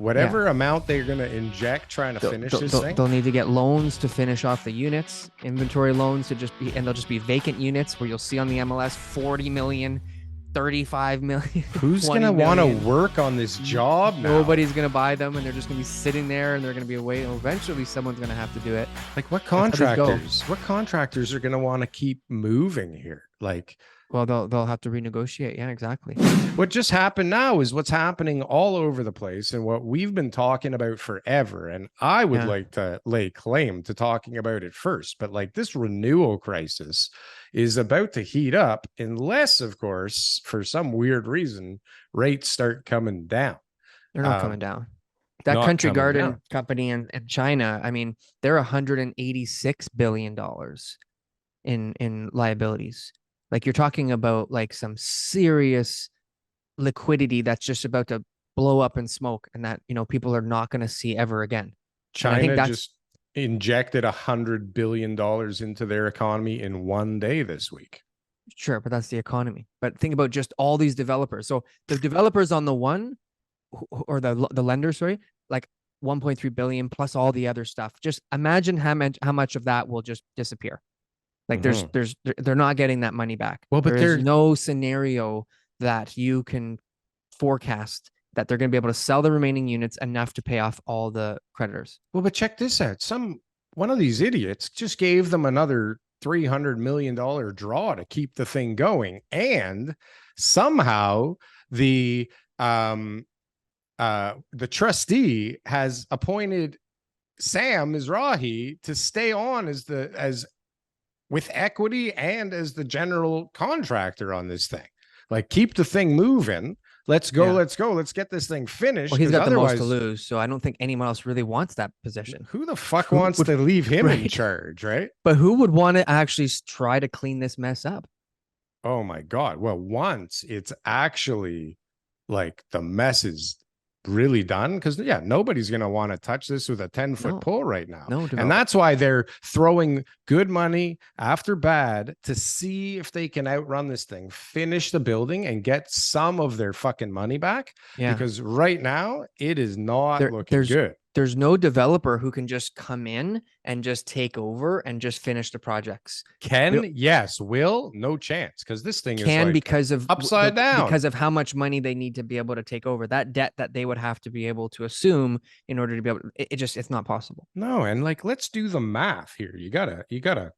whatever amount they're going to inject trying to finish this thing. They'll need to get loans to finish off the units, inventory loans to just be, and they'll just be vacant units where you'll see on the MLS 40 million, 35 million. Who's going to want to work on this job now? Nobody's going to buy them, and they're just going to be sitting there, and they're going to be away. Eventually, someone's going to have to do it. Like, what contractors? What contractors are going to want to keep moving here? Like, well, they'll have to renegotiate. Yeah, exactly. What just happened now is what's happening all over the place, and what we've been talking about forever. And I would like to lay claim to talking about it first, but like, this renewal crisis is about to heat up unless, of course, for some weird reason, rates start coming down. They're not coming down. That Country Garden company in China, I mean, they're $186 billion in liabilities. Like, you're talking about like some serious liquidity that's just about to blow up in smoke, and that, you know, people are not going to see ever again. China just injected $100 billion into their economy in one day this week. Sure, but that's the economy. But think about just all these developers. So the developers on the one, or the lender, sorry, like 1.3 billion plus all the other stuff. Just imagine how much of that will just disappear. Like, they're not getting that money back. Well, but there's no scenario that you can forecast that they're going to be able to sell the remaining units enough to pay off all the creditors. Well, but check this out. One of these idiots just gave them another $300 million draw to keep the thing going. And somehow the trustee has appointed Sam Mizrahi to stay on as with equity and as the general contractor on this thing. Like, keep the thing moving. Let's go. Let's get this thing finished. Well, he's got the most to lose, so I don't think anyone else really wants that position. Who the fuck wants to leave him in charge, right? But who would want to actually try to clean this mess up? Oh my God. Well, once it's actually like the mess is really done, because nobody's going to want to touch this with a 10-foot pole right now. And that's why they're throwing good money after bad to see if they can outrun this thing, finish the building, and get some of their fucking money back. Because right now it is not looking good. There's no developer who can just come in and just take over and just finish the projects. Yes. Will, no chance, because this thing is like because of upside down, because of how much money they need to be able to take over, that debt that they would have to be able to assume in order to be able to, it's not possible. No. And like, let's do the math here. You got a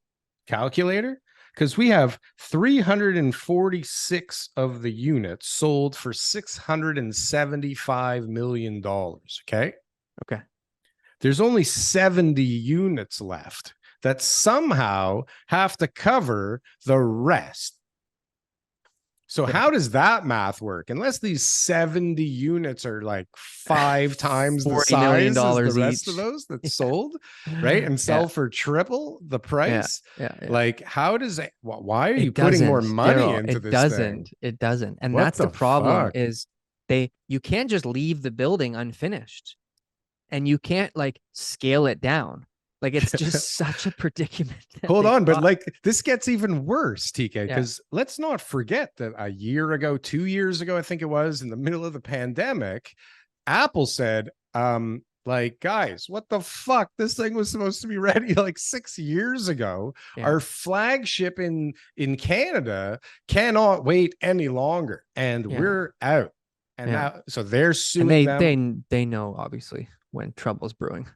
calculator? Because we have 346 of the units sold for $675 million. Okay. There's only 70 units left that somehow have to cover the rest. So how does that math work? Unless these 70 units are like 5 times the size as the rest of those that sold, right? And sell for triple the price. Like, how does it, why are you putting more money into this thing? It doesn't. And that's the problem is you can't just leave the building unfinished. And you can't like scale it down. Like, it's just such a predicament. Hold on, but like, this gets even worse, TK, because let's not forget that a year ago, 2 years ago, I think it was, in the middle of the pandemic, Apple said, like, guys, what the fuck? This thing was supposed to be ready like 6 years ago. Our flagship in Canada cannot wait any longer, and we're out. And now, so they're suing them. They know, obviously, when trouble's brewing.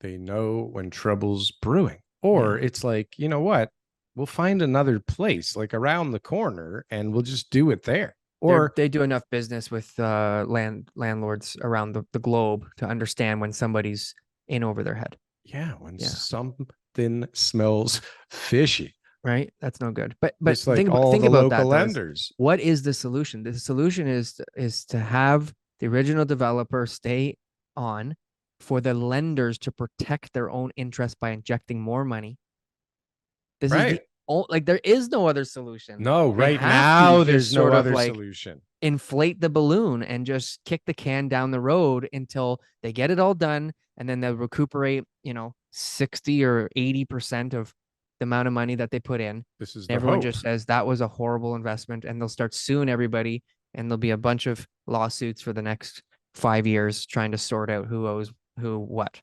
They know when trouble's brewing. Or it's like, you know what? We'll find another place like around the corner and we'll just do it there. Or they do enough business with landlords around the globe to understand when somebody's in over their head. Yeah, when something smells fishy. Right? That's no good. But like think about that. Lenders. What is the solution? The solution is to have the original developer stay on, for the lenders to protect their own interest by injecting more money. This is like, there is no other solution. No, right now there's no other solution. Inflate the balloon and just kick the can down the road until they get it all done, and then they'll recuperate, 60 or 80% of the amount of money that they put in. This is everyone just says that was a horrible investment, and they'll start suing everybody, and there'll be a bunch of lawsuits for the next 5 years trying to sort out who owes who what.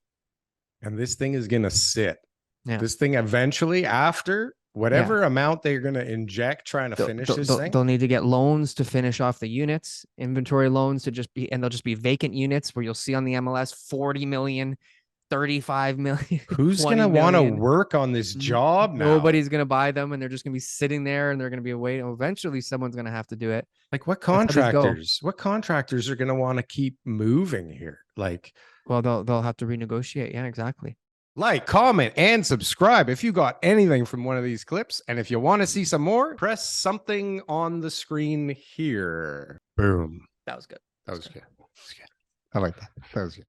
And this thing is going to sit. Yeah. This thing eventually, after whatever amount they're going to inject trying to finish this thing. They'll need to get loans to finish off the units, inventory loans to just be, and they'll just be vacant units where you'll see on the MLS 40 million, 35 million. Who's going to want to work on this job now? Nobody's going to buy them, and they're just going to be sitting there, and they're going to be waiting. Eventually, someone's going to have to do it. Like what contractors? What contractors are going to want to keep moving here? Like, well, they'll have to renegotiate. Yeah, exactly. Like, comment, and subscribe if you got anything from one of these clips. And if you want to see some more, press something on the screen here. Boom. That was good. That was good. I like that. That was good.